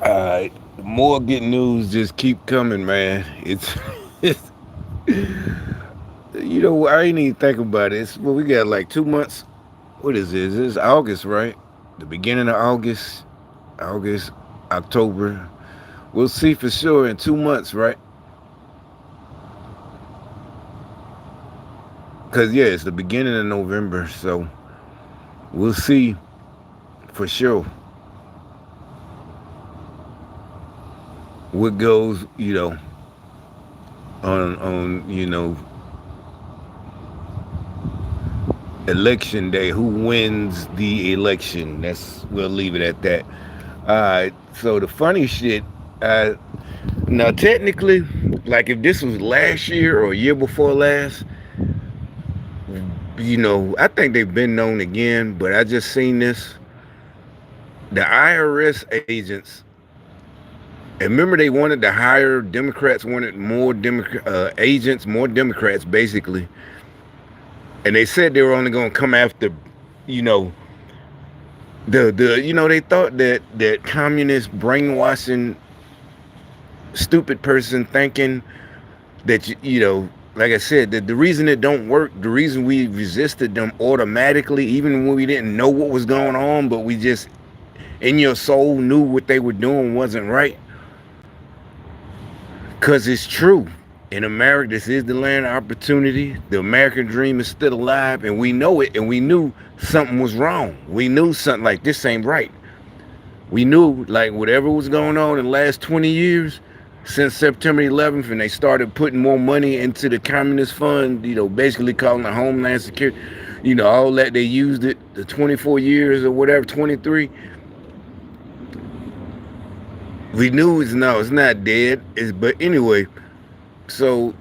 Uh, more good news just keep coming, man. It's I ain't even think about it. Well, we got like 2 months. What is this? This is August, right? The beginning of August, October. We'll see for sure in 2 months, right? Because, yeah, it's the beginning of November. So we'll see for sure what goes, on election day. Who wins the election? We'll leave it at that. All right. So the funny shit, uh, now technically, like if this was last year or a year before last, I think they've been known again, but I just seen this. The IRS agents, and remember they wanted to hire Democrats, wanted more agents, more Democrats, basically, and they said they were only going to come after, you know, they thought that communist brainwashing, stupid person thinking that like I said, that the reason it don't work, the reason we resisted them automatically, even when we didn't know what was going on, but we just in your soul knew what they were doing wasn't right, because it's true. In America, this is the land of opportunity. The American dream is still alive, and we know it, and we knew something was wrong. We knew something like this ain't right. We knew like whatever was going on in the last 20 years since September 11th, and they started putting more money into the Communist Fund, basically calling it Homeland Security, all that they used it, the 24 years or whatever, 23. We knew it's not dead. But anyway, so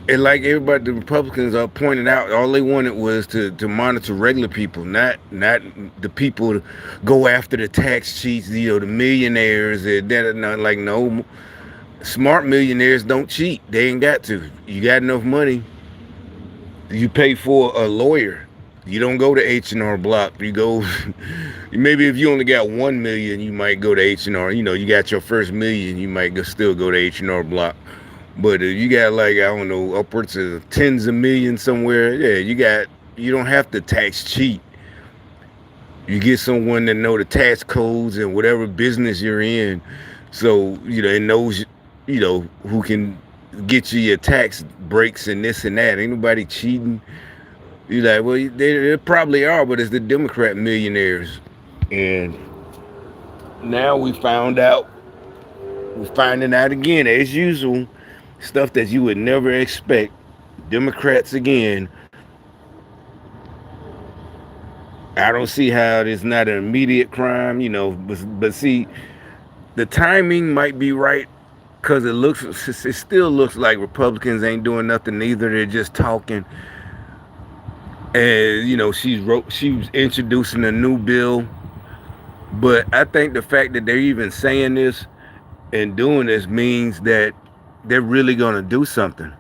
and like everybody, the Republicans are pointing out, all they wanted was to monitor regular people, not the people to go after the tax cheats, the millionaires. That not like no smart millionaires don't cheat. They ain't got to. You got enough money. You pay for a lawyer. You don't go to H&R Block. You go. Maybe if you only got 1 million, you might go to H&R. You got your first million, you might still go to H&R Block. But if you got like, I don't know, upwards of tens of millions somewhere, yeah, you don't have to tax cheat. You get someone that know the tax codes and whatever business you're in, so it knows who can get you your tax breaks and this and that. Ain't nobody cheating. You like, well, they probably are, but it's the Democrat millionaires. And now we're finding out again, as usual, stuff that you would never expect. Democrats again. I don't see how it's not an immediate crime, but see, the timing might be right because it still looks like Republicans ain't doing nothing either. They're just talking. And she's introducing a new bill. But I think the fact that they're even saying this and doing this means that they're really gonna do something.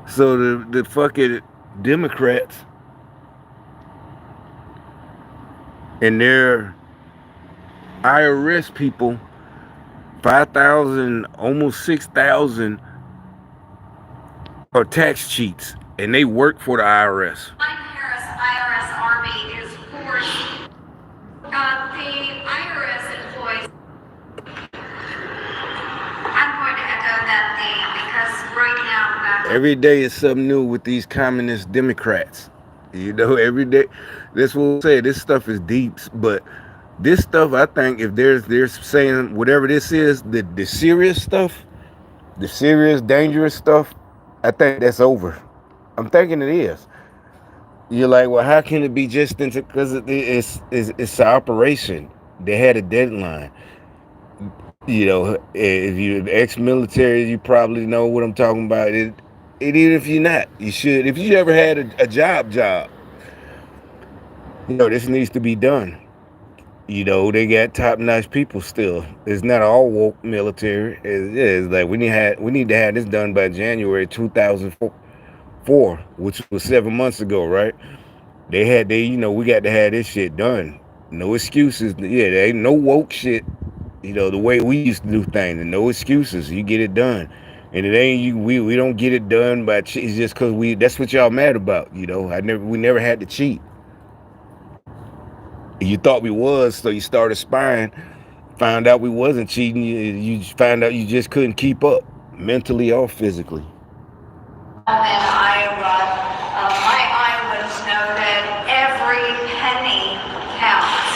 So the fucking Democrats and their IRS people, 5,000, almost 6,000, are tax cheats, and they work for the IRS. Harris IRS Army is forced. The IRS employees. I'm going to echo that theme because right now. Every day is something new with these communist Democrats. Every day. That's what we'll say. This stuff is deep, but this stuff, I think, if they're saying whatever this is, the serious stuff, the serious, dangerous stuff, I think that's over. I'm thinking it is. You're like, well, how can it be just into? Because it's an operation. They had a deadline. If you're ex-military, you probably know what I'm talking about. Even if you're not, you should. If you ever had a job, this needs to be done. They got top-notch people still. It's not all woke military. It's like we need to have this done by January 2004, which was 7 months ago, right? We got to have this shit done. No excuses. Yeah, there ain't no woke shit. The way we used to do things, and no excuses. You get it done, and it ain't you. We don't get it done by it's just because we. That's what y'all mad about. We never had to cheat. You thought we was, so you started spying. Found out we wasn't cheating. You found out you just couldn't keep up, mentally or physically. In Iowa, my Iowans know that every penny counts.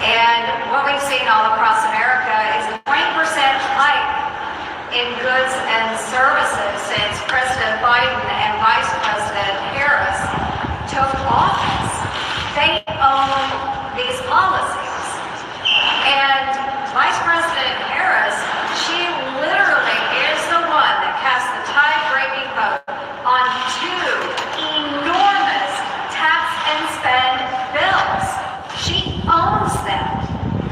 And what we've seen all across America is a 20% hike in goods and services since President Biden and Vice President Harris took office. They own these policies. And Vice President Harris, she literally is the one that cast the tie-breaking vote on two enormous tax and spend bills. She owns them.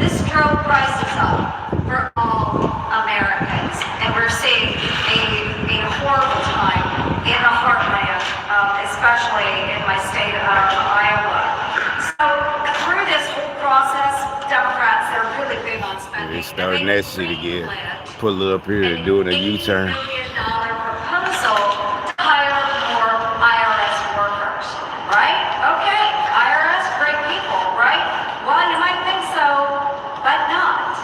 This drove prices up for all Americans, and we're seeing a horrible time in the heartland, especially in my state of Iowa. So through this whole process, Democrats, they're really big on spending. They're starting that shit again. Pull it up here and doing a U-turn. $80 million proposal to hire more IRS workers, right? Okay, IRS, great people, right? Well, you might think so, but not.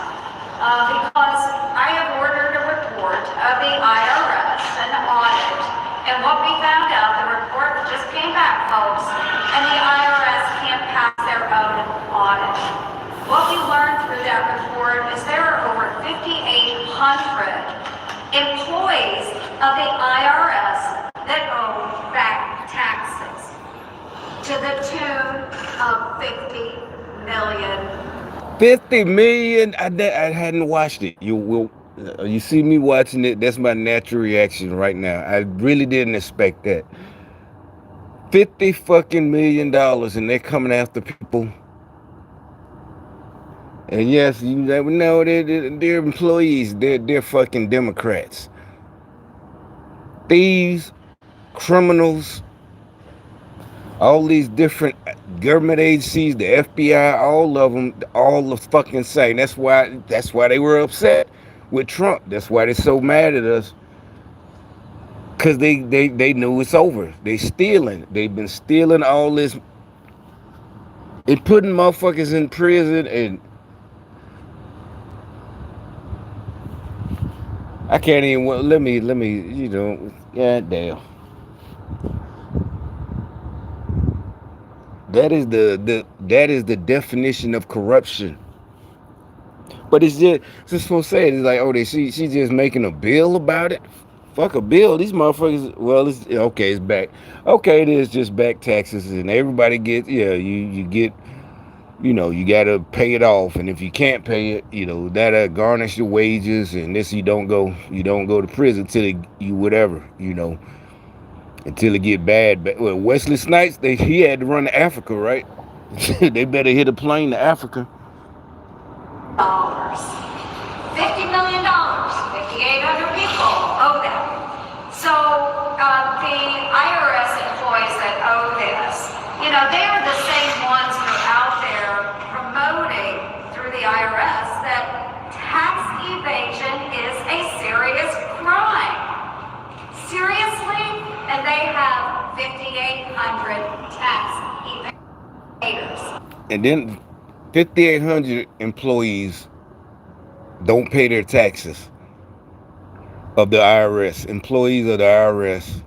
Because I have ordered a report of the IRS, an audit, and what we found out, the report just came back, folks, and the IRS can't pass their own audit. What we learned through that report is there are over 5,800 employees of the IRS that owe back taxes to the tune of $50 million. 50 million. I hadn't watched it. You see me watching it. That's my natural reaction right now. I really didn't expect that. $50 million, and they're coming after people. And yes, you never know they're employees. They're fucking Democrats, thieves, criminals. All these different government agencies, the FBI, all of them, all the fucking same. That's why they were upset with Trump. That's why they're so mad at us. Cause they knew it's over. They stealing. They've been stealing all this and putting motherfuckers in prison, and I can't even. Let me. God damn. That is the definition of corruption. But it's just gonna say it. It's like, oh, she's just making a bill about it. Fuck a bill. These motherfuckers. Well, it's okay. It's back. Okay, it is just back taxes, and everybody gets. Yeah, you get. You gotta pay it off, and if you can't pay it, that'll garnish your wages, and this you don't go to prison till you whatever. Until it get bad. But well, Wesley Snipes, he had to run to Africa, right? They better hit a plane to Africa. $50 million, 5,800 people owe that. So the IRS employees that owe this, they are the same ones who are out there promoting through the IRS that tax evasion is a serious crime. Seriously? And they have 5,800 tax evaders. And then 5,800 employees don't pay their taxes of the IRS. Employees of the IRS.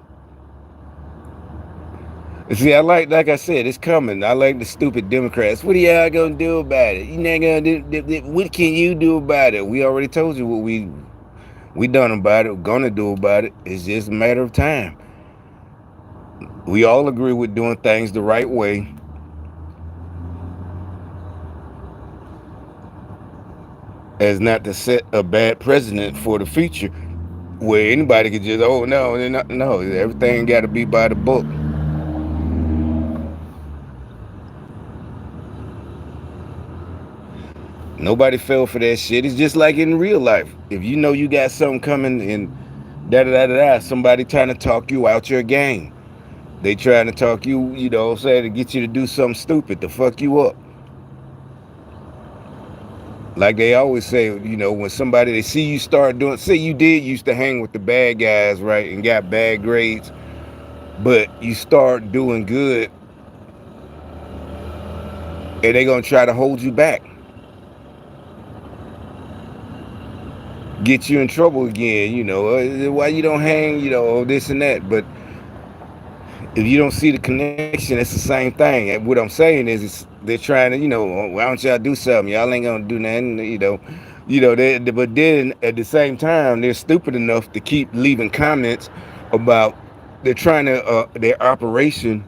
See, like I said, it's coming. I like the stupid Democrats. What are y'all gonna do about it? You not gonna do. What can you do about it? We already told you what we done about it. We're gonna do about it. It's just a matter of time. We all agree with doing things the right way. As not to set a bad precedent for the future where anybody could just, oh, no, everything got to be by the book. Nobody fell for that shit. It's just like in real life. If you know you got something coming and somebody trying to talk you out your game. They trying to talk you, you know what I'm saying, to get you to do something stupid to fuck you up. Like they always say, you know, when somebody they see you start doing, say you did used to hang with the bad guys, right, and got bad grades, but you start doing good, and they gonna try to hold you back, get you in trouble again. You know, why you don't hang, you know, this and that. But if you don't see the connection, it's the same thing. And what I'm saying is, they're trying to, you know, why don't y'all do something? Y'all ain't gonna do nothing, you know. But then at the same time, they're stupid enough to keep leaving comments about they're trying to their operation.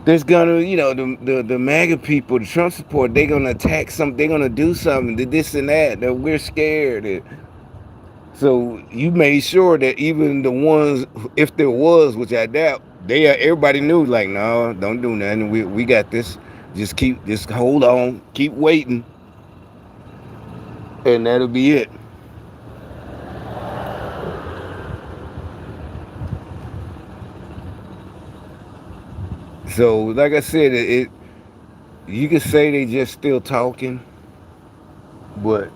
There's gonna, you know, the MAGA people, the Trump support, they're gonna attack something, they're gonna do something, this and that. That we're scared. So you made sure that even the ones, if there was, which I doubt, everybody knew like, no, don't do nothing. We got this. Just hold on, keep waiting, and that'll be it. So like I said, you could say they just still talking, but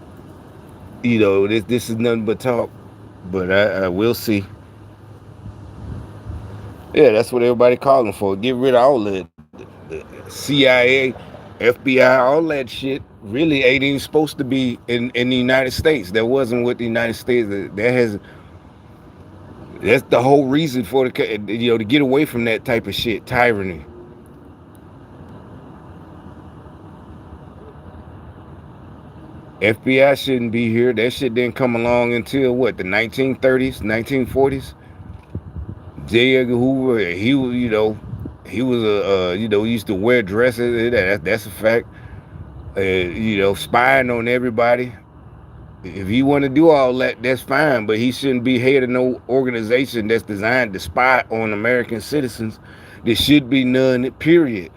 you know this is nothing but talk. But I will see. Yeah, that's what everybody calling for. Get rid of all the CIA, FBI, all that shit. Really ain't even supposed to be in the United States. That wasn't what the United States. That has. That's the whole reason for the, you know, to get away from that type of shit, tyranny. FBI shouldn't be here. That shit didn't come along until what, the 1930s, 1940s. J. Edgar Hoover, he was, you know, he was you know, he used to wear dresses. That's a fact. You know, spying on everybody. If you want to do all that, that's fine. But he shouldn't be head of no organization that's designed to spy on American citizens. There should be none. Period.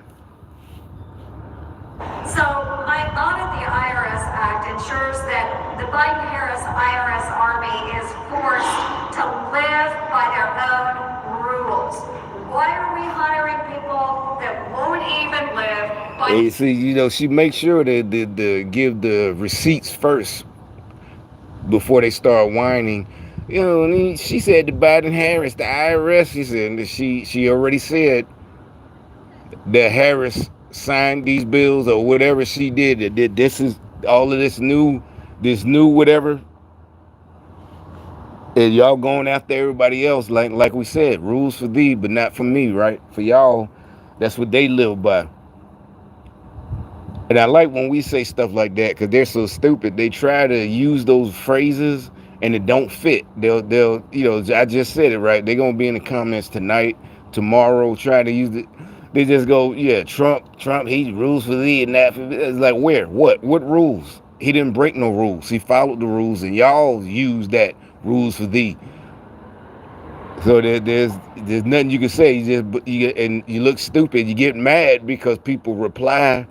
So my audit the IRS Act ensures that the Biden-Harris IRS Army is forced to live by their own rules. Why are we hiring people that won't even live by? Hey, see, you know, she makes sure to give the receipts first before they start whining. You know, and she said to Biden Harris, the IRS, she said that she already said that Harris signed these bills or whatever she did. That this is all of this new whatever. And y'all going after everybody else, like we said, rules for thee, but not for me, right? For y'all, that's what they live by. And I like when we say stuff like that because they're so stupid. They try to use those phrases and it don't fit. They'll, you know, I just said it right. They're gonna be in the comments tonight, tomorrow, try to use it. They just go, yeah, Trump, he rules for thee and that. It's like where, what rules? He didn't break no rules. He followed the rules, and y'all use that rules for thee. So there's nothing you can say. You look stupid. You get mad because people reply.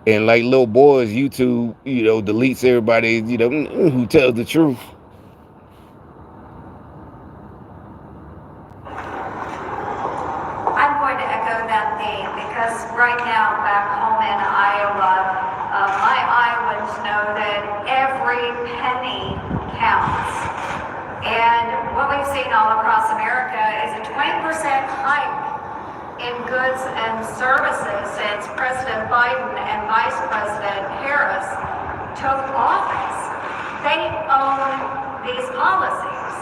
And like little boys, YouTube, you know, deletes everybody, you know, who tells the truth. I'm going to echo that theme because right now back home in Iowa, my Iowans know that every penny counts. And what we've seen all across America is a 20% hike in goods and services since President Biden and Vice President Harris took office. They own these policies.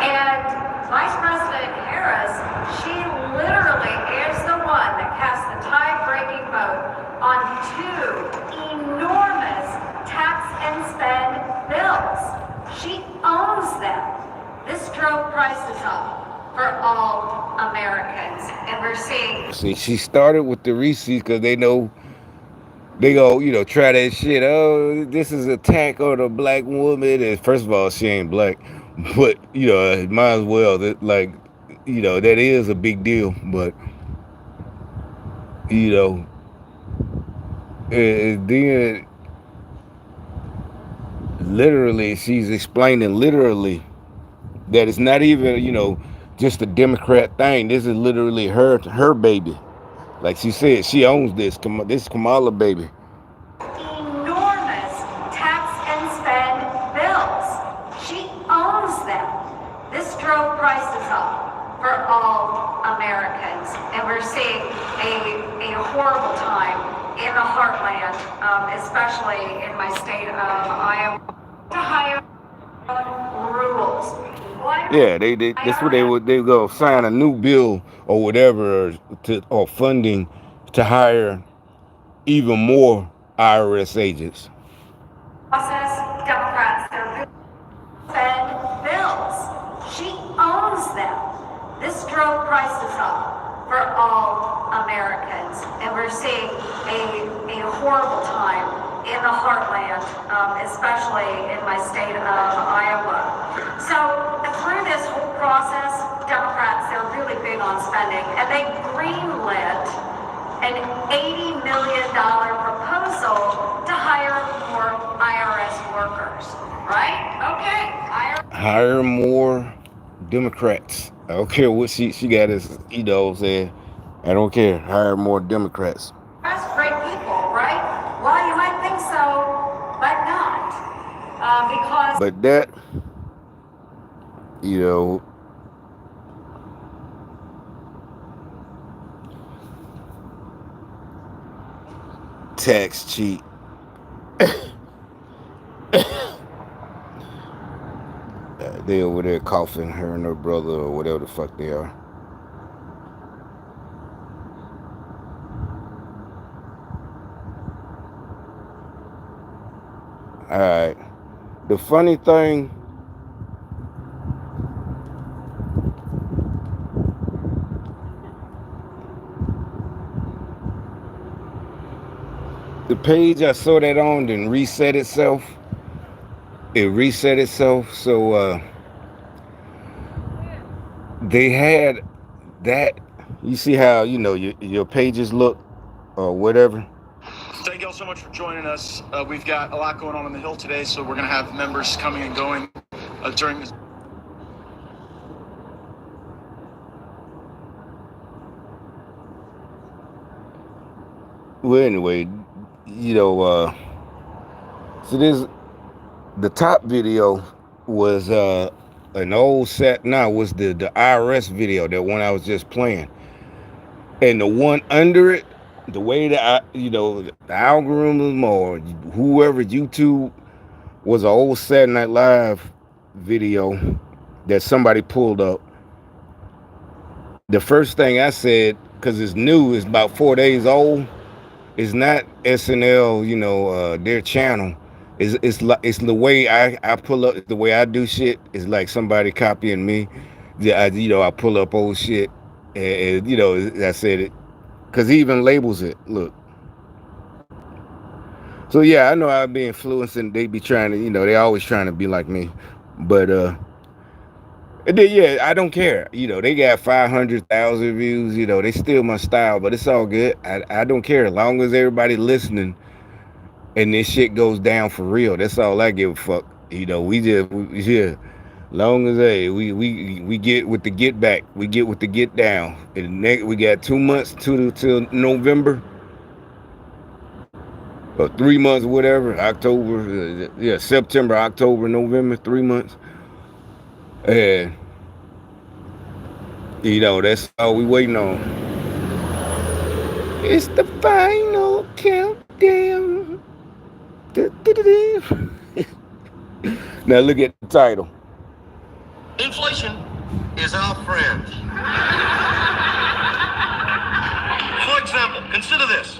And Vice President Harris, she literally is the one that cast the tie-breaking vote on two enormous tax and spend bills. She owns them. This drove prices up for all Americans, and we're seeing. See, she started with the receipts because they know they go, you know, try that shit. Oh, this is an attack on a black woman. And first of all, she ain't black, but you know, it might as well. That like, you know, that is a big deal. But you know, then literally, she's explaining literally that it's not even, you know, just a Democrat thing. This is literally her baby. Like she said, she owns this. This is Kamala baby. Enormous tax and spend bills. She owns them. This drove prices up for all Americans, and we're seeing a horrible time in the heartland, especially in my state of Iowa, to hire rules. Yeah, that's what they go sign a new bill or whatever or funding to hire even more IRS agents. Process Democrats, they're spend bills. She owns them. This drove prices up for all Americans, and we're seeing a horrible time in the heartland, especially in my state of Iowa. So through this whole process, Democrats, they're really big on spending, and they greenlit an $80 million proposal to hire more IRS workers, right? Okay. Hire more Democrats. I don't care what she got us, saying. I don't care. Hire more Democrats. That's great people, right? Well, you might think so, but not. Because... But that, tax cheat. They over there coughing, her and her brother or whatever the fuck they are. Alright. The funny thing, the page I saw that on didn't reset itself. It reset itself, so they had that. You see how your pages look or whatever. Thank you all so much for joining us. We've got a lot going on the Hill today, so we're going to have members coming and going during this. Well, anyway, so this. The top video was an old set. Now was the IRS video, that one I was just playing, and the one under it, the way that the algorithm or whoever YouTube was an old Saturday Night Live video that somebody pulled up. The first thing I said, because it's new, it's about 4 days old. It's not SNL, their channel. It's the way I pull up, the way I do shit is like somebody copying me. Yeah, I pull up old shit, and I said it, cause he even labels it. Look. So yeah, I know I'll be influenced, and they be trying to, they always trying to be like me, but yeah, I don't care. They got 500,000 views. They steal my style, but it's all good. I don't care as long as everybody listening. And this shit goes down for real. That's all I give a fuck. Long as we get with the get back, we get with the get down. And we got 2 months till November, or 3 months, whatever. October, September, October, November, 3 months. And that's all we waiting on. It's the final countdown. Now look at the title. Inflation is our friend. For example, consider this.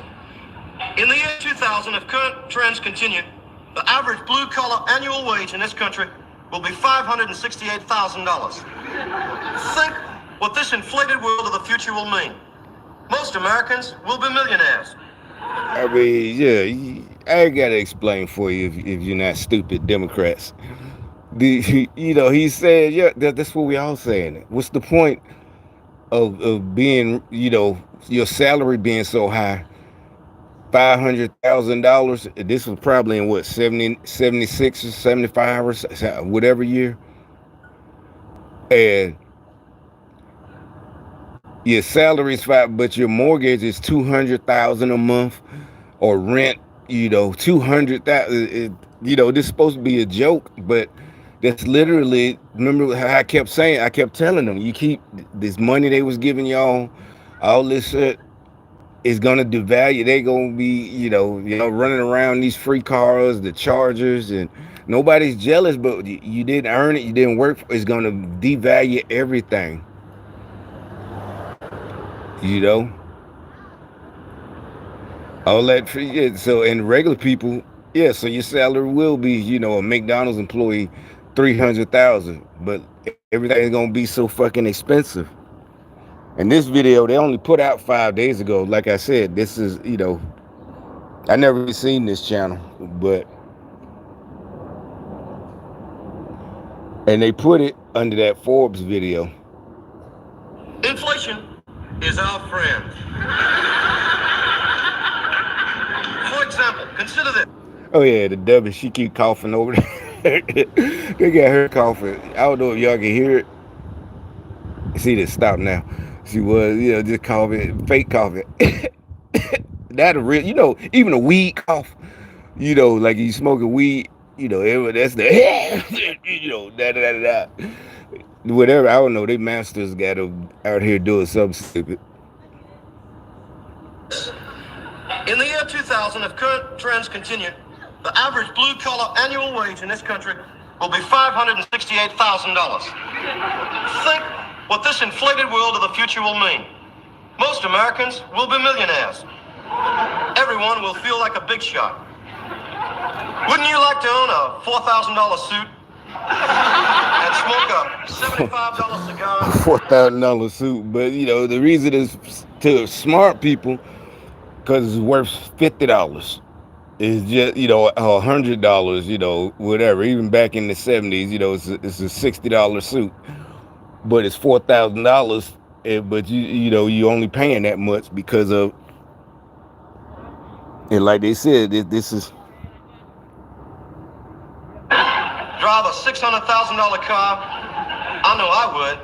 In the year 2000, if current trends continue, the average blue-collar annual wage in this country will be $568,000. Think what this inflated world of the future will mean. Most Americans will be millionaires. I mean, yeah, I ain't gotta explain for you if you're not stupid Democrats. He said, yeah, that's what we all saying. What's the point of being, your salary being so high? $500,000. This was probably in what, 76 or 75 or whatever year. And Your salary is five, but your mortgage is 200,000 a month, or rent, 200,000. This is supposed to be a joke, but that's literally. Remember how I kept saying? I kept telling them, you keep this money they was giving y'all, all this shit is gonna devalue. They gonna be, y'all running around these free cars, the Chargers, and nobody's jealous, but you didn't earn it, you didn't work for it. It's gonna devalue everything. You know, all that free. Yeah, so, and regular people, yeah. So your salary will be, a McDonald's employee, 300,000, but everything's gonna be so fucking expensive. And this video they only put out 5 days ago. Like I said, this is, I never seen this channel, but and they put it under that Forbes video. Inflation is our friend. For example, consider this. Oh yeah, the W, she keep coughing over there. They got her coughing. I don't know if y'all can hear it. See, this stop now. She was, just coughing, fake coughing. That a real, even a weed cough. Like you smoking weed. That's the, da da da da. Whatever. I don't know. They masters got out here doing something stupid. In the year 2000, if current trends continue, the average blue-collar annual wage in this country will be $568,000. Think what this inflated world of the future will mean. Most Americans will be millionaires. Everyone will feel like a big shot. Wouldn't you like to own a $4,000 suit and smoke a $75 cigar? $4,000 suit, but the reason is to smart people, because it's worth $50. It's just $100, whatever. Even back in the 70s, it's a $60 suit, but it's $4,000. But you only paying that much because of, and like they said, this is. Drive a $600,000 car? I know I would.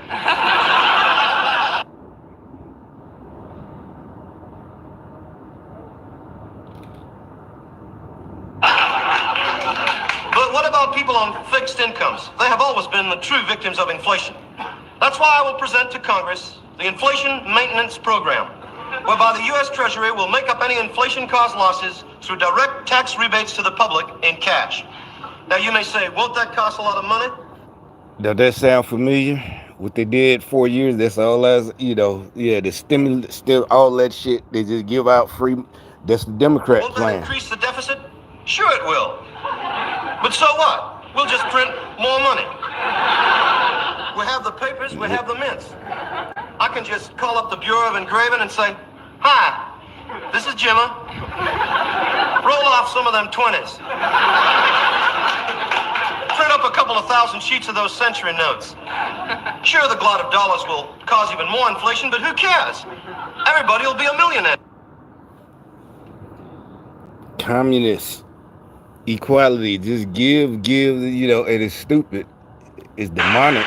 But what about people on fixed incomes? They have always been the true victims of inflation. That's why I will present to Congress the Inflation Maintenance Program, whereby the U.S. Treasury will make up any inflation-caused losses through direct tax rebates to the public in cash. Now you may say, won't that cost a lot of money? Does that sound familiar? What they did 4 years, that's all as, the stimulus, still all that shit, they just give out free. That's the Democrat Won't plan. that increase the deficit? Sure it will. But so what? We'll just print more money. We have the papers, we have the mints. I can just call up the Bureau of Engraving and say, hi, this is Jimma. Roll off some of them 20s. Print up a couple of thousand sheets of those century notes. Sure, the glut of dollars will cause even more inflation, but who cares? Everybody will be a millionaire. Communist equality, just give, and it's stupid. It's demonic.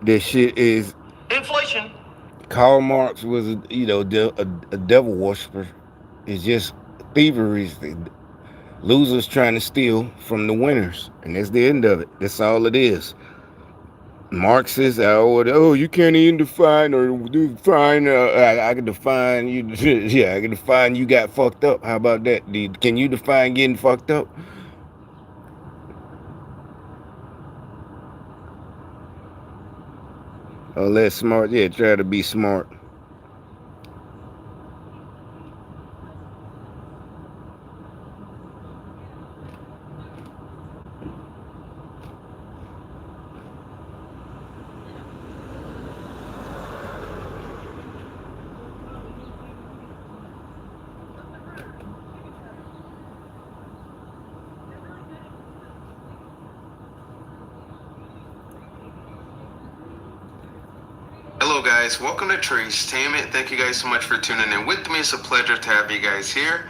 This shit is inflation. Karl Marx was a devil worshiper. It's just thievery. Losers trying to steal from the winners, and that's the end of it. That's all it is. Marxists, you can't even define I can define you. Yeah, I can define you got fucked up. How about that? Can you define getting fucked up? Oh, that's smart. Yeah, try to be smart. Hello guys, welcome to Tracetainment. Thank you guys so much for tuning in with me. It's a pleasure to have you guys here.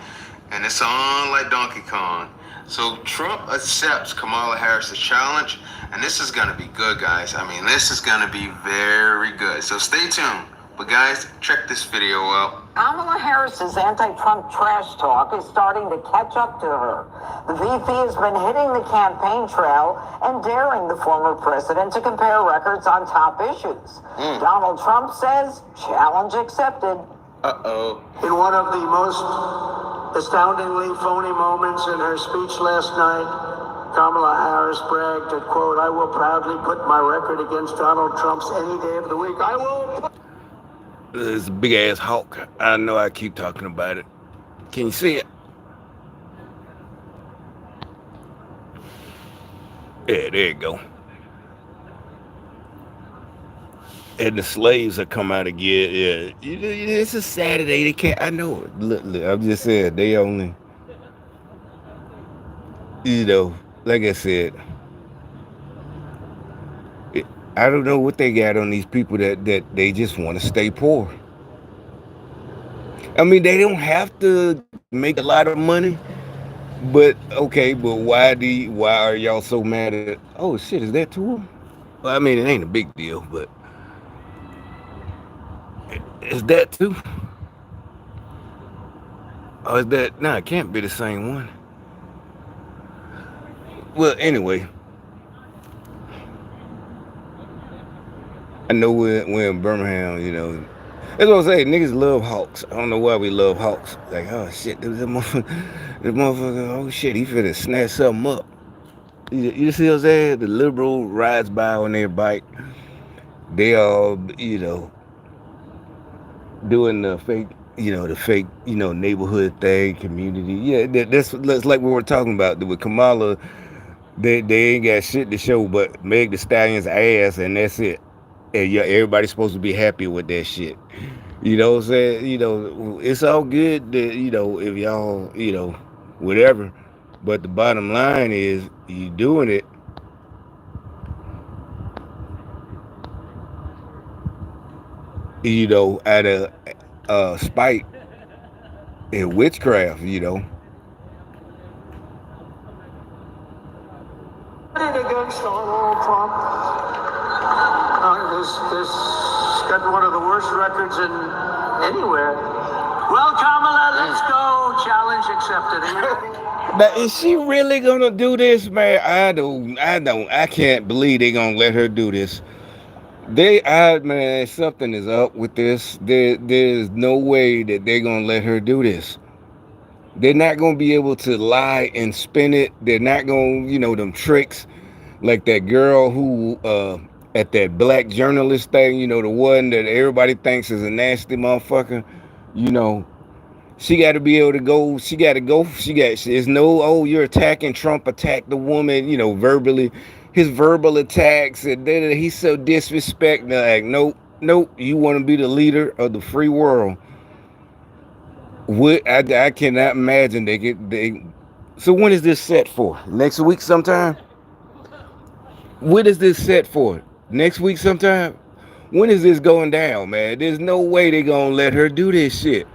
And it's on like Donkey Kong. So Trump accepts Kamala Harris's challenge, and this is going to be good, guys. I mean, this is going to be very good. So stay tuned. But guys, check this video out. Kamala Harris's anti-Trump trash talk is starting to catch up to her. The VP has been hitting the campaign trail and daring the former president to compare records on top issues. Donald Trump says, challenge accepted. Uh-oh. In one of the most astoundingly phony moments in her speech last night, Kamala Harris bragged that, quote, I will proudly put my record against Donald Trump's any day of the week. I will. It's a big ass hawk. I know I keep talking about it. Can you see it? Yeah, there you go. And the slaves are come out again. Yeah, it's a Saturday. They can't. I know it. Look, I'm just saying they only. Like I said, I don't know what they got on these people that they just want to stay poor. I mean, they don't have to make a lot of money, but okay, but why are y'all so mad at? Oh shit, is that to them? Well, I mean, it ain't a big deal, but is that too? Oh, is that? No, it can't be the same one. Well, anyway. I know we're in Birmingham, That's what I'm saying. Niggas love hawks. I don't know why we love hawks. Like, oh shit, this motherfucker, oh shit, he finna snatch something up. You see what I'm saying? The liberal rides by on their bike. They all, doing the fake, neighborhood thing, community. Yeah, that's like what we're talking about. With Kamala, they ain't got shit to show but Meg the Stallion's ass, and that's it. And yeah, everybody's supposed to be happy with that shit. You know what I'm saying? It's all good that, if y'all, whatever. But the bottom line is you doing it. Out of spite and witchcraft, Against Donald Trump. This got one of the worst records in anywhere. Well, Kamala, let's go. Challenge accepted. Now, is she really gonna do this, man? I can't believe they gonna let her do this. Man, something is up with this. There's no way that they're gonna let her do this. They're not gonna be able to lie and spin it. They're not gonna, them tricks like that girl who at that black journalist thing, the one that everybody thinks is a nasty motherfucker, she got to be able to go. There's no, oh, you're attacking Trump, attack the woman, verbally. His verbal attacks, and then he's so disrespectful. Like, nope, you want to be the leader of the free world. I cannot imagine so when is this set for? Next week sometime? When is this set for? Next week sometime? When is this going down, man? There's no way they're going to let her do this shit.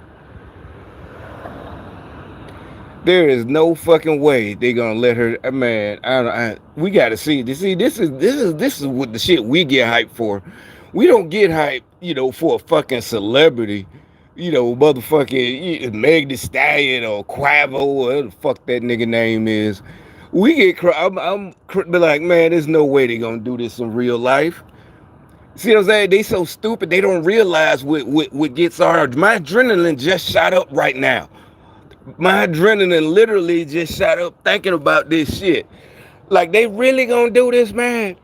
There is no fucking way they're going to let her, man. We got to see. This is what the shit we get hyped for. We don't get hyped, for a fucking celebrity. Motherfucking Meg Thee Stallion or Quavo or whatever the fuck that nigga name is. We get I'm like, man, there's no way they're gonna do this in real life. See what I'm saying? They so stupid they don't realize what gets our my adrenaline just shot up right now. My adrenaline literally just shot up thinking about this shit. Like, they really gonna do this, man?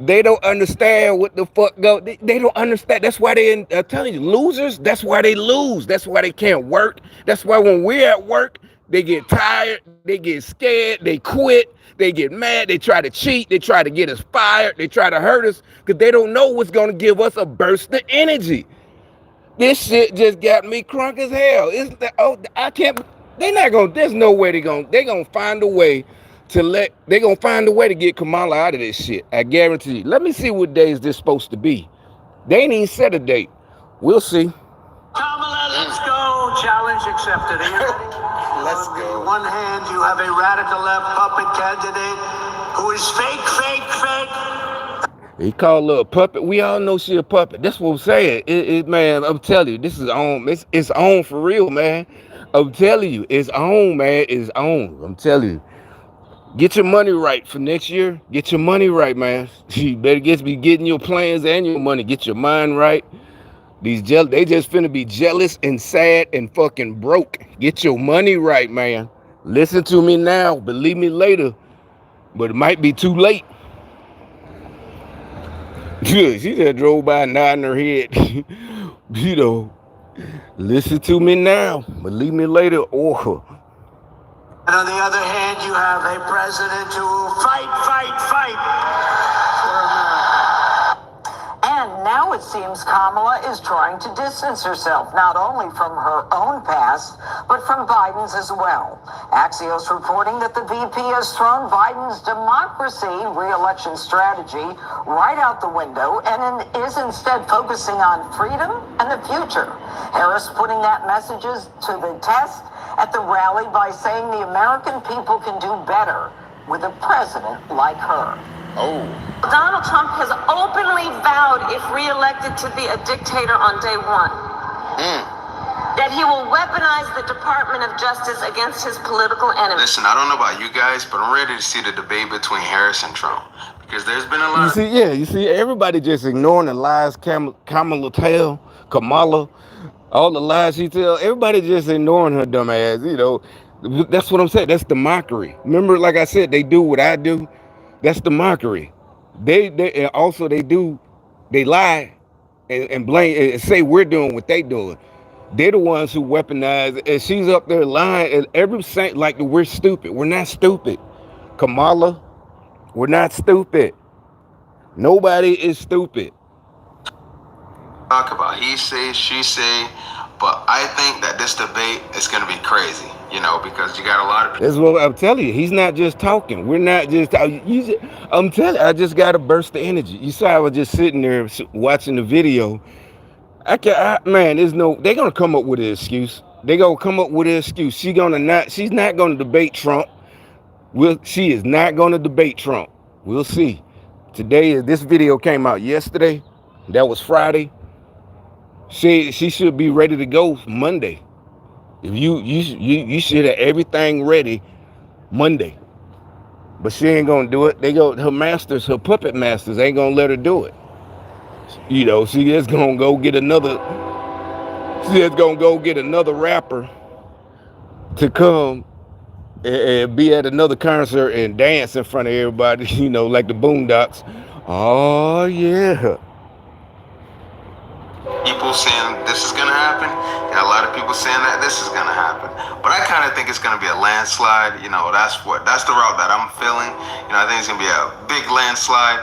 They don't understand what the fuck go. They don't understand. That's why I'm telling you, losers, that's why they lose. That's why they can't work. That's why when we're at work, they get tired, they get scared, they quit, they get mad, they try to cheat, they try to get us fired, they try to hurt us, because they don't know what's going to give us a burst of energy. This shit just got me crunk as hell. I can't, they're not going to, there's no way they're going to find a way they're going to find a way to get Kamala out of this shit. I guarantee you. Let me see what days this supposed to be. They ain't even set a date. We'll see. Kamala, let's go. Challenge accepted. let's On go. the one hand, you have a radical left puppet candidate who is fake, fake, fake. He called her a puppet. We all know she a puppet. That's what I'm saying. Man, I'm telling you, this is on. It's on for real, man. I'm telling you, it's on, man. It's on. I'm telling you. Get your money right for next year. Get your money right, man. You better be getting your plans and your money. Get your mind right. They just finna be jealous and sad and fucking broke. Get your money right, man. Listen to me now. Believe me later. But it might be too late. She just drove by nodding her head. You know, listen to me now. Believe me later. Or And on the other hand, you have a president who will fight for America. And now it seems Kamala is trying to distance herself, not only from her own past, but from Biden's as well. Axios reporting that the VP has thrown Biden's democracy re-election strategy right out the window and is instead focusing on freedom and the future. Harris putting that message to the test at the rally by saying the American people can do better with a president like her. oh, Donald Trump has openly vowed, if reelected, to be a dictator on day one. That he will weaponize the Department of Justice against his political enemies. Listen, I don't know about you guys, but I'm ready to see the debate between Harris and Trump. Because there's been a lot you see, everybody just ignoring the lies Kamala, all the lies she tell. Everybody just ignoring her dumb ass. You know, that's what I'm saying. That's the mockery. Remember, like I said, they do what I do. That's the mockery. They lie and blame and say we're doing what they doing. They're the ones who weaponize, and she's up there lying and every saying like we're stupid. We're not stupid, Kamala. We're not stupid. Nobody is stupid. talk about he say, she say, but I think that this debate is going to be crazy, you know, because you got a lot of people. That's what I'm telling you. He's not just talking. We're not just talking. I'm telling you, I just got a burst of energy. You saw I was just sitting there watching the video. Man, there's no, they're going to come up with an excuse. They're going to come up with an excuse. She's not going to debate Trump. She is not going to debate Trump. We'll see. This video came out yesterday. That was Friday. She should be ready to go Monday. If you should have everything ready Monday. But she ain't gonna do it. Her puppet masters ain't gonna let her do it. You know, she is gonna go get another rapper to come and be at another concert and dance in front of everybody, you know, like the Boondocks. Oh yeah. People saying this is going to happen. Got a lot of people saying that this is going to happen. But I kind of think it's going to be a landslide. You know, that's the route that I'm feeling. You know, I think it's going to be a big landslide.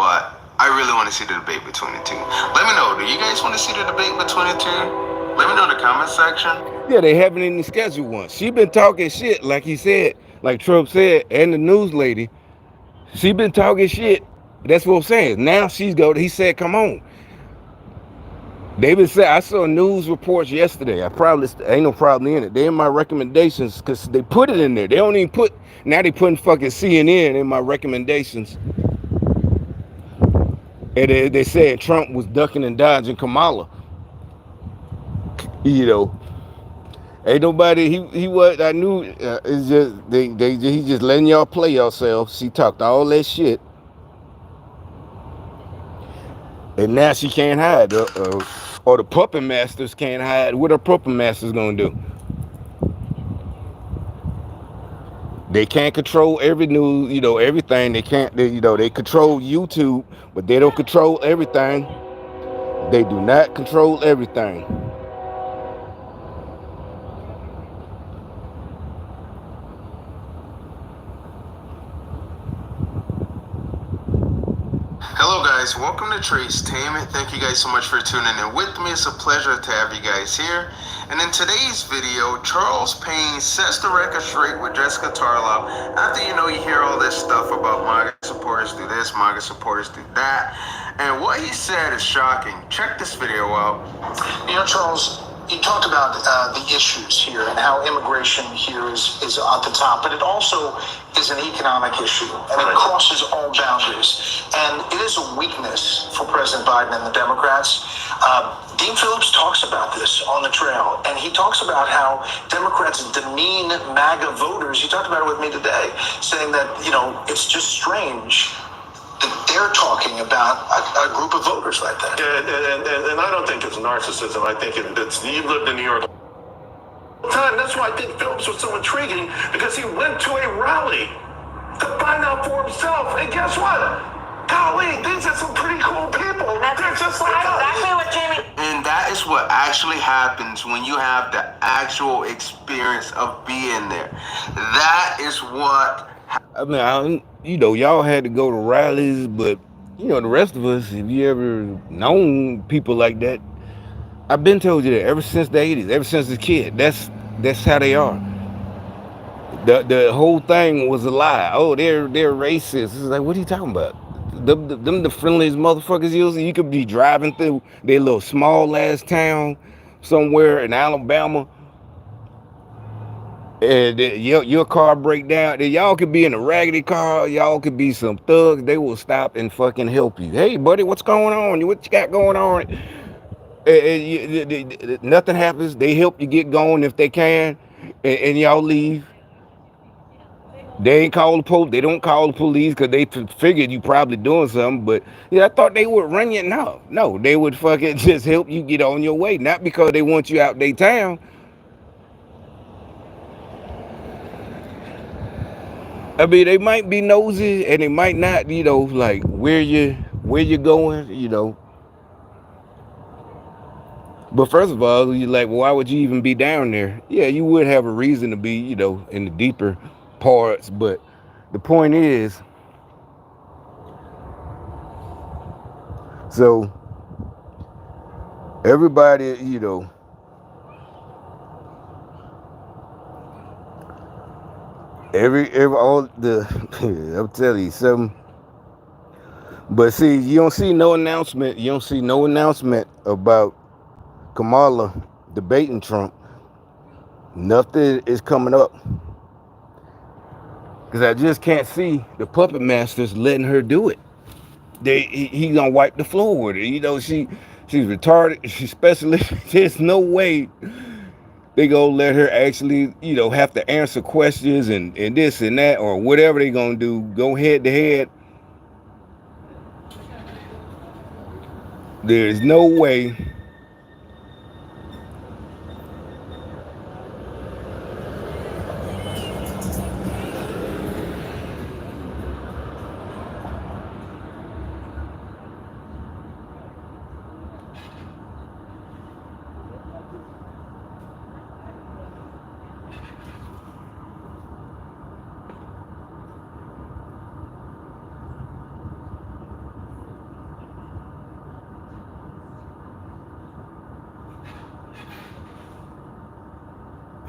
But I really want to see the debate between the two. Let me know. Do you guys want to see the debate between the two? Let me know in the comment section. Yeah, they haven't even scheduled one. She been talking shit, like he said, like Trump said, and the news lady. She been talking shit. That's what I'm saying. Now he said, come on. They been saying, I saw news reports yesterday. I probably ain't no problem in it. They in my recommendations because they put it in there. They don't even put, now they putting fucking CNN in my recommendations. And they said Trump was ducking and dodging Kamala. You know, ain't nobody, he was, I knew, it's just, he just letting y'all play yourselves. She talked all that shit. And now she can't hide, or the puppet masters can't hide. What are puppet masters gonna do? They can't control every news, you know, everything. They control YouTube, but they don't control everything. They do not control everything. Hello guys, welcome to Tracetainment. Thank you guys so much for tuning in with me. It's a pleasure to have you guys here. And in today's video, Charles Payne sets the record straight with Jessica Tarlow. After you hear all this stuff about MAGA supporters do this, MAGA supporters do that. And what he said is shocking. Check this video out. Charles, You talked about the issues here and how immigration here is at the top, but it also is an economic issue, and it crosses all boundaries. And it is a weakness for President Biden and the Democrats. Dean Phillips talks about this on the trail, and he talks about how Democrats demean MAGA voters. He talked about it with me today, saying that, it's just strange that they're talking about a group of voters like that. And I don't think it's narcissism. I think it's you lived in New York. That's why I think Phillips was so intriguing, because he went to a rally to find out for himself. And guess what? Golly, these are some pretty cool people. They're just like exactly what Jamie. And that is what actually happens when you have the actual experience of being there. That is what. I mean, y'all had to go to rallies, but the rest of us, if you ever known people like that, I've been told you that ever since the 80s, ever since a kid. That's how they are. The whole thing was a lie. Oh, they're racist. It's like, what are you talking about? Them the friendliest motherfuckers you could be driving through their little small ass town somewhere in Alabama, and your car break down. Y'all could be in a raggedy car. Y'all could be some thugs. They will stop and fucking help you. Hey, buddy, what's going on? What you got going on? Nothing happens. They help you get going if they can, and y'all leave. They ain't call the police. They don't call the police because they figured you probably doing something. But I thought they would run you. No, they would fucking just help you get on your way. Not because they want you out their town. I mean, they might be nosy and they might not. Like where you going. But first of all, you're like, well, why would you even be down there? Yeah, you would have a reason to be, in the deeper parts. But the point is, so everybody, I'm telling you something. But see, you don't see no announcement about Kamala debating Trump. Nothing is coming up. Because I just can't see the puppet masters letting her do it. He gonna wipe the floor with her. She's retarded. She's specialist. There's no way they gonna let her actually, have to answer questions and this and that or whatever they gonna do. Go head to head. There's no way.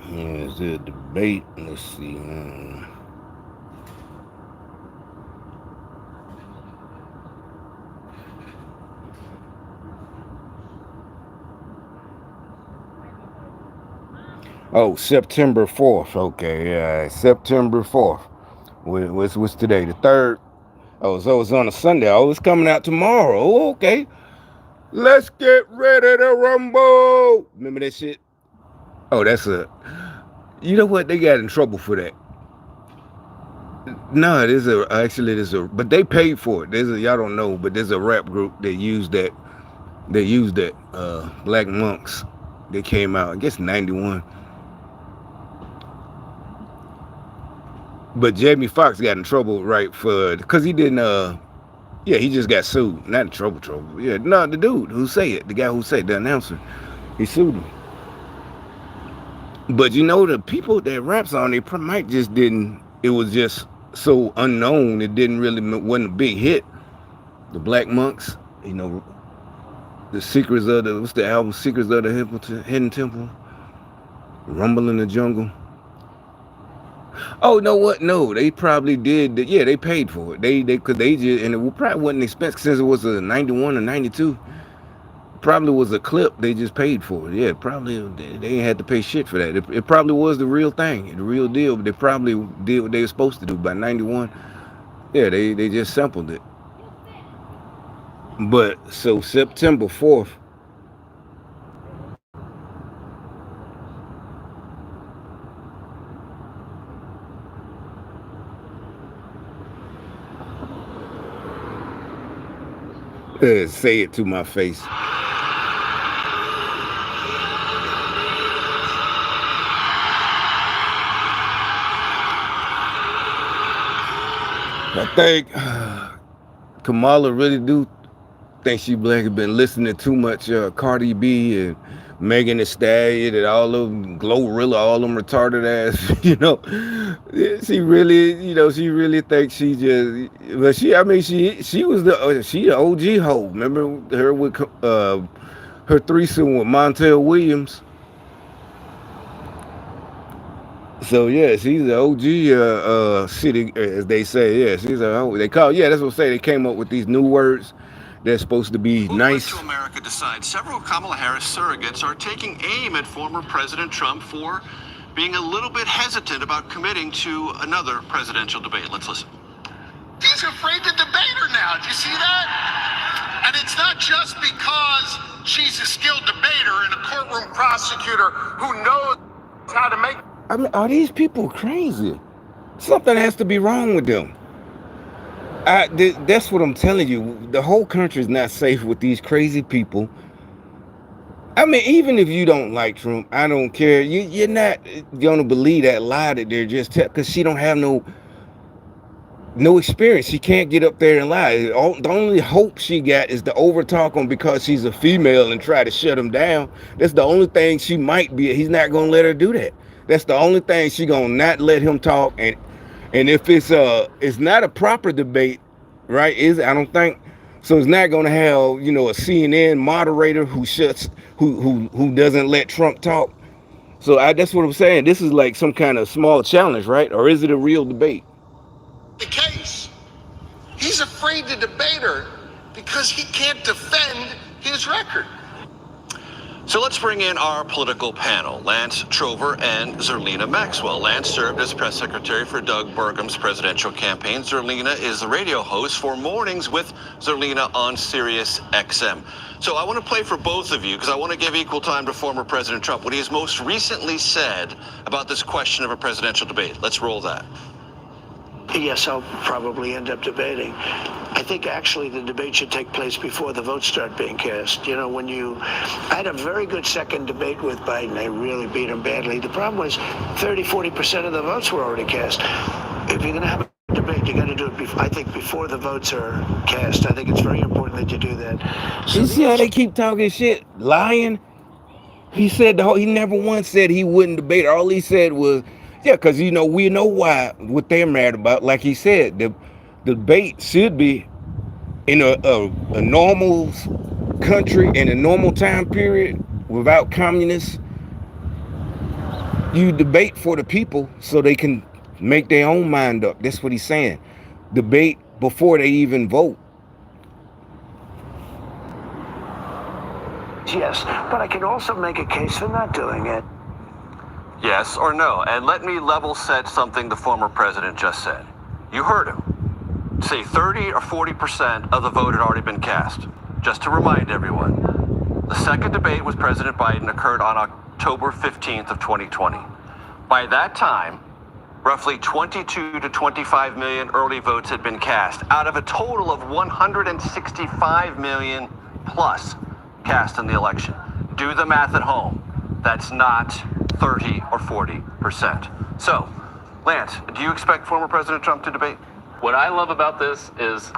Here's the debate. Let's see. Oh, September 4th. Okay, yeah, September 4th. What's today? The 3rd? Oh, so it's on a Sunday. Oh, it's coming out tomorrow. Oh, okay. Let's get ready to rumble. Remember that shit? Oh, that's you know what? They got in trouble for that. No, but they paid for it. Y'all don't know, but there's a rap group that used that. They used that. Black Monks. They came out, I guess, 91. But Jamie Foxx got in trouble, right, because he didn't, he just got sued. Not in trouble. Yeah, no, the dude who say it, the guy who said the announcer, he sued him. But the people that raps on, they might just didn't, it was just so unknown, it wasn't a big hit. The Black Monks, the Secrets of what's the album, Secrets of the Hidden Temple, Rumble in the Jungle. Oh, no, what? No, they probably did. Yeah, they paid for it. Because they just, and it probably wasn't expensive since it was a 91 or 92. probably was a clip. They just paid for it. Yeah, probably they ain't had to pay shit for that. It probably was the real thing, the real deal. But they probably did what they were supposed to do by '91. Yeah, they just sampled it. But so September 4th. Say it to my face. I think Kamala really do think she black has been listening too much Cardi B and Megan Thee Stallion and all them Glorilla, all them retarded ass, She really, she really thinks she just, but she was the OG hoe. Remember her with her threesome with Montel Williams. So yeah, she's the OG city, as they say. Yeah, she's they call. Yeah, that's what they say. They came up with these new words that's supposed to be nice. To America decides several Kamala Harris surrogates are taking aim at former President Trump for being a little bit hesitant about committing to another presidential debate. Let's listen. He's afraid to debate her now. Do you see that? And it's not just because she's a skilled debater and a courtroom prosecutor who knows how to make. I mean, are these people crazy? Something has to be wrong with them. That's what I'm telling you. The whole country is not safe with these crazy people. I mean, even if you don't like Trump, I don't care. You're not gonna believe that lie that they're just because she don't have no experience. She can't get up there and lie. The only hope she got is to overtalk him because she's a female and try to shut him down. That's the only thing she might be. He's not gonna let her do that. That's the only thing she gonna not let him talk. And if it's not a proper debate, right? I don't think so. It's not gonna have a CNN moderator who doesn't let Trump talk. So that's what I'm saying. This is like some kind of small challenge, right? Or is it a real debate? The case. He's afraid to debate her because he can't defend his record. So let's bring in our political panel, Lance Trover and Zerlina Maxwell. Lance served as press secretary for Doug Burgum's presidential campaign. Zerlina is the radio host for Mornings with Zerlina on Sirius XM. So I want to play for both of you because I want to give equal time to former President Trump, what he has most recently said about this question of a presidential debate. Let's roll that. Yes, I'll probably end up debating. I think actually the debate should take place before the votes start being cast. I had a very good second debate with Biden. I really beat him badly. The problem was 30-40% of the votes were already cast. If you're going to have a debate, you got to do it before the votes are cast. I think it's very important that you do that. So you see how they keep talking shit, lying? He said he never once said he wouldn't debate. All he said was, yeah, because we know why, what they're mad about. Like he said, the debate should be in a normal country in a normal time period without communists. You debate for the people so they can make their own mind up. That's what he's saying. Debate before they even vote. Yes, but I can also make a case for not doing it. Yes or no? And let me level set something the former president just said. You heard him say 30 or 40% of the vote had already been cast. Just to remind everyone, the second debate with President Biden occurred on October 15th of 2020. By that time, roughly 22 to 25 million early votes had been cast out of a total of 165 million plus cast in the election. Do the math at home. That's not 30 or 40%. So, Lance, do you expect former President Trump to debate? What I love about this is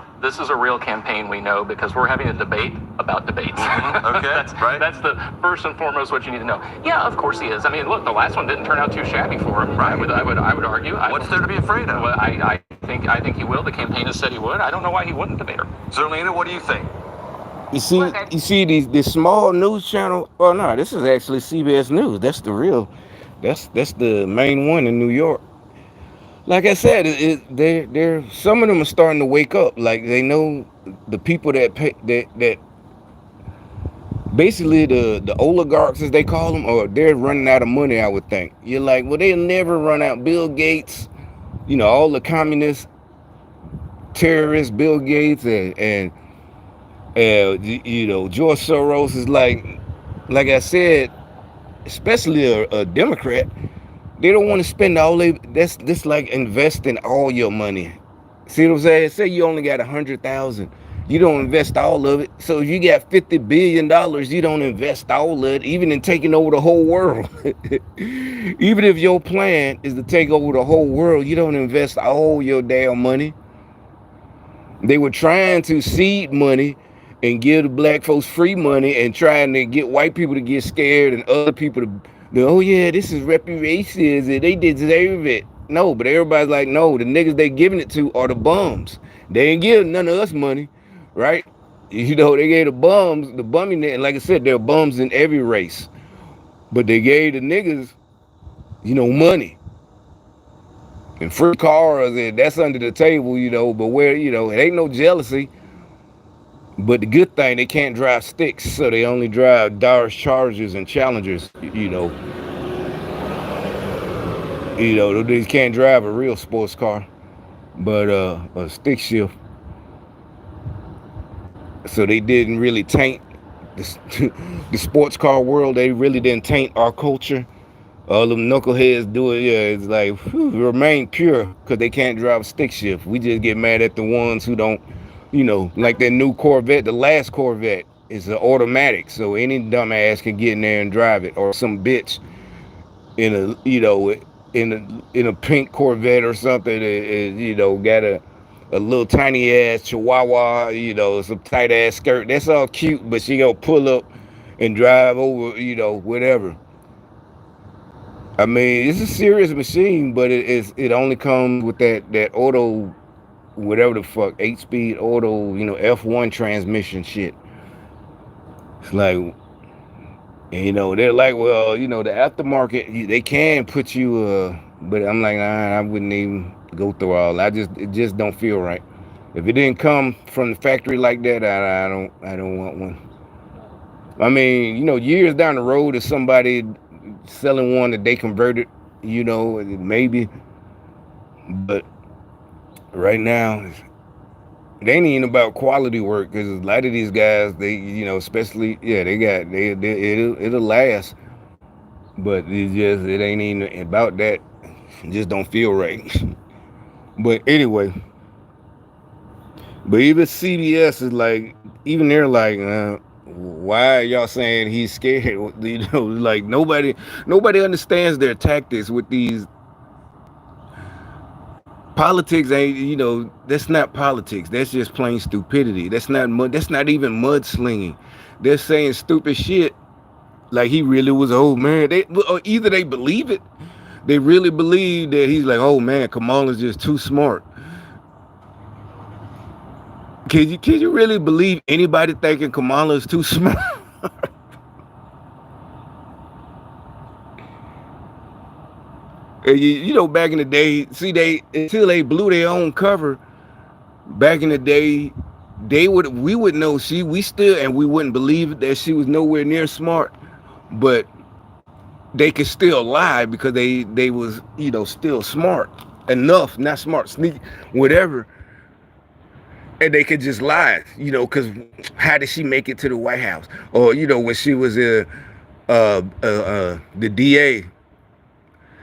a real campaign, we know, because we're having a debate about debates. Okay, That's the first and foremost what you need to know. Yeah, of course he is. I mean, look, the last one didn't turn out too shabby for him. Right. I would argue. What's there to be afraid of? Well, I think he will. The campaign has said he would. I don't know why he wouldn't debate her. Zerlina, what do you think? You see these small news channel. Oh no, this is actually CBS News. That's the real. That's the main one in New York. Like I said, they're some of them are starting to wake up. Like they know the people that basically the oligarchs, as they call them, or they're running out of money, I would think. You're like, well, they'll never run out. Bill Gates, all the communist terrorists, Bill Gates, and George Soros is like I said, especially a Democrat. They don't want to spend all that's like investing all your money. See what I'm saying? Say you only got 100,000. You don't invest all of it. So if you got $50 billion, you don't invest all of it, even in taking over the whole world. Even if your plan is to take over the whole world, you don't invest all your damn money. They were trying to seed money and give the black folks free money and trying to get white people to get scared and other people to, oh yeah, this is reparations and they deserve it. No, but everybody's like, no, the niggas they giving it to are the bums. They ain't giving none of us money, right? They gave the bums, the bummy, and like I said, there are bums in every race. But they gave the niggas, money. And free cars, and that's under the table, but where, it ain't no jealousy. But the good thing, they can't drive sticks, so they only drive Dodge Chargers and Challengers, they can't drive a real sports car, but a stick shift. So they didn't really taint the sports car world. They really didn't taint our culture. All them knuckleheads do it, yeah, it's like, remain pure, because they can't drive a stick shift. We just get mad at the ones who don't, like that new Corvette, the last Corvette is an automatic, so any dumbass can get in there and drive it, or some bitch in a pink Corvette or something, got a little tiny ass chihuahua, some tight ass skirt. That's all cute, but she gonna pull up and drive over, whatever. I mean, it's a serious machine, but it only comes with that auto, whatever the fuck, 8-speed auto, F1 transmission shit. It's like, they're like, well, the aftermarket, they can put you, but I'm like, nah, I wouldn't even go through all. It just don't feel right. If it didn't come from the factory like that, I don't want one. I mean, years down the road, if somebody selling one that they converted, maybe. But right now, it ain't even about quality work, because a lot of these guys, they, especially, yeah, it'll last. But it ain't even about that. It just don't feel right. But anyway, but even CBS is like, even they're like, why are y'all saying he's scared? Like nobody understands their tactics with these politics. Ain't, that's not politics. That's just plain stupidity. That's not even mudslinging. They're saying stupid shit like he really was old man. Or either they believe it, they really believe that he's like, oh man, Kamala's just too smart. Can you really believe anybody thinking Kamala is too smart? Back in the day, until they blew their own cover, back in the day, we would know we wouldn't believe that she was nowhere near smart, but they could still lie because they was, still smart enough, not smart, sneaky, whatever. And they could just lie, because how did she make it to the White House? Or, when she was the DA,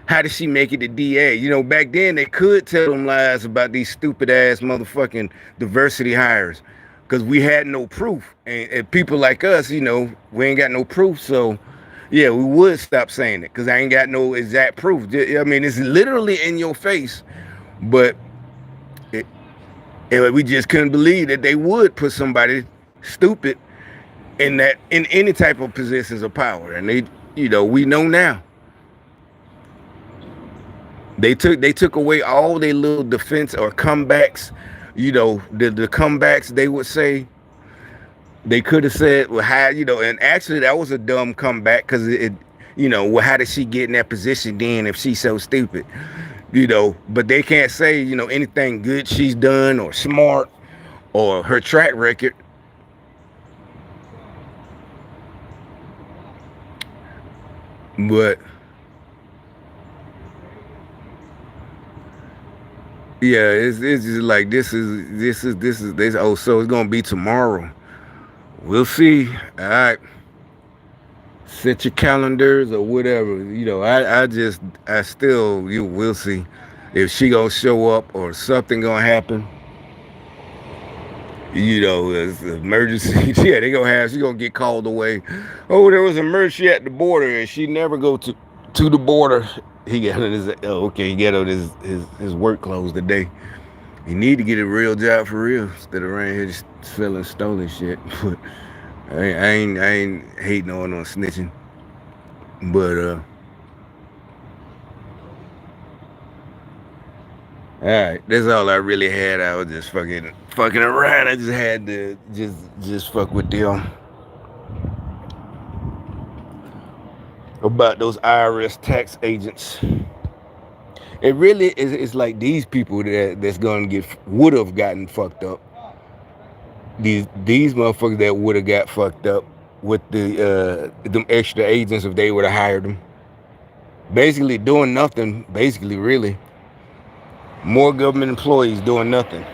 how did she make it to DA? Back then they could tell them lies about these stupid ass motherfucking diversity hires, because we had no proof. And people like us, we ain't got no proof. So, yeah, we would stop saying it, because I ain't got no exact proof. I mean, it's literally in your face, but and we just couldn't believe that they would put somebody stupid in any type of positions of power. And they, we know now. They took away all their little defense or comebacks. The comebacks they would say. They could have said, well, how, and actually that was a dumb comeback, because well, how did she get in that position then if she's so stupid? But they can't say, anything good she's done or smart or her track record. But yeah, it's just like this. Oh, so it's gonna be tomorrow. We'll see. All right. Set your calendars or whatever. You know, I still, you will see if she gonna show up or something gonna happen. You know, it's an emergency. Yeah, she gonna get called away. Oh, there was an emergency at the border, and she never go to the border. He got on he got on his work clothes today. You need to get a real job for real instead of around here just selling stolen shit. But I ain't hating on snitching. But alright, that's all I really had. I was just fucking around. I just had to just fuck with them about those IRS tax agents. It really is. It's like these people that's gonna would have gotten fucked up. These motherfuckers that would have got fucked up with them extra agents if they would have hired them. Basically doing nothing. Basically, really, more government employees doing nothing.